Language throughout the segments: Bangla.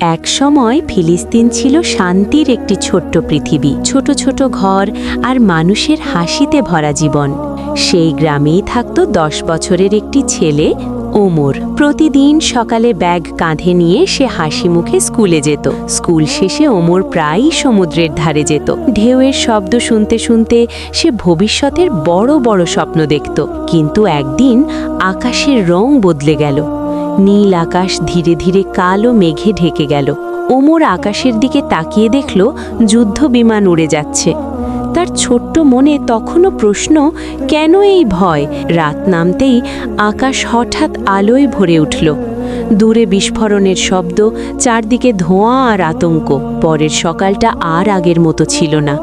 এক সময় ফিলিস্তিন ছিল শান্তির একটি ছোট্ট পৃথিবী, ছোট ছোট ঘর আর মানুষের হাসিতে ভরা জীবন। সেই গ্রামেই থাকত 10 বছরের একটি ছেলে, ওমর। প্রতিদিন সকালে ব্যাগ কাঁধে নিয়ে সে হাসি মুখে স্কুলে যেত। স্কুল শেষে ওমর প্রায়ই সমুদ্রের ধারে যেত। ঢেউয়ের শব্দ শুনতে শুনতে সে ভবিষ্যতের বড় বড় স্বপ্ন দেখত। কিন্তু একদিন আকাশের রং বদলে গেল। নীল আকাশ ধীরে ধীরে কালো মেঘে ঢেকে গেল। ওমর আকাশের দিকে তাকিয়ে দেখল যুদ্ধ বিমান উড়ে যাচ্ছে। তার ছোট্ট মনে তখনও প্রশ্ন, কেন এই ভয়? রাত নামতেই আকাশ হঠাৎ আলোয় ভরে উঠল। দূরে বিস্ফোরণের শব্দ, চারদিকে ধোঁয়া আর আতঙ্ক। পরের সকালটা আর আগের মতো ছিল না।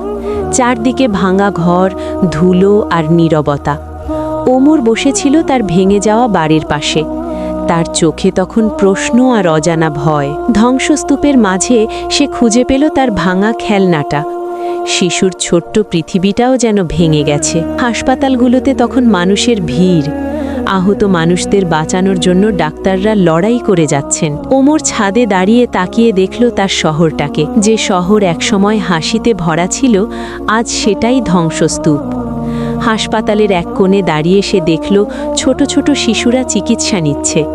চারদিকে ভাঙা ঘর, ধুলো আর নীরবতা। ওমর বসেছিল তার ভেঙে যাওয়া বাড়ির পাশে। তার চোখে তখন প্রশ্ন আর অজানা ভয়। ধ্বংসস্তূপের মাঝে সে খুঁজে পেল তার ভাঙা খেলনাটা। শিশুর ছোট্ট পৃথিবীটাও যেন ভেঙে গেছে। হাসপাতালগুলোতে তখন মানুষের ভিড়। আহত মানুষদের বাঁচানোর জন্য ডাক্তাররা লড়াই করে যাচ্ছেন। ওমর ছাদে দাঁড়িয়ে তাকিয়ে দেখল তার শহরটাকে। যে শহর একসময় হাসিতে ভরা ছিল, আজ সেটাই ধ্বংসস্তূপ। হাসপাতালের এক কোণে দাঁড়িয়ে সে দেখল ছোট ছোট শিশুরা চিকিৎসা নিচ্ছে।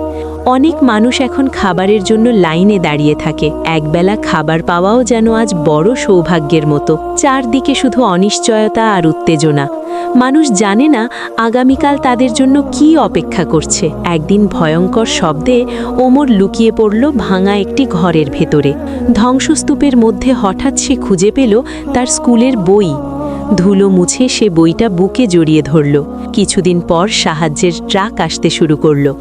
অনেক মানুষ এখন খাবারের জন্য লাইনে দাঁড়িয়ে থাকে। একবেলা খাবার পাওয়াও যেন আজ বড় সৌভাগ্যের মতো। চারদিকে শুধু অনিশ্চয়তা আর উত্তেজনা। মানুষ জানে না আগামীকাল তাদের জন্য কি অপেক্ষা করছে। একদিন ভয়ঙ্কর শব্দে ওমর লুকিয়ে পড়ল ভাঙা একটি ঘরের ভেতরে। ধ্বংসস্তূপের মধ্যে হঠাৎ সে খুঁজে পেল তার স্কুলের বই। ধুলো মুছে সে বইটা বুকে জড়িয়ে ধরল। কিছুদিন পর সাহায্যের ট্রাক আসতে শুরু করল।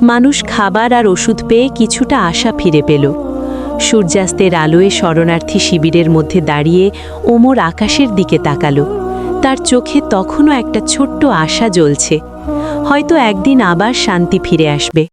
মানুষ খাবার আর ওষুধ পেয়ে কিছুটা আশা ফিরে পেল। সূর্যাস্তের আলোয় শরণার্থী শিবিরের মধ্যে দাঁড়িয়ে ওমর আকাশের দিকে তাকালো। তার চোখে তখনও একটা ছোট্ট আশা জ্বলছে। হয়তো একদিন আবার শান্তি ফিরে আসবে।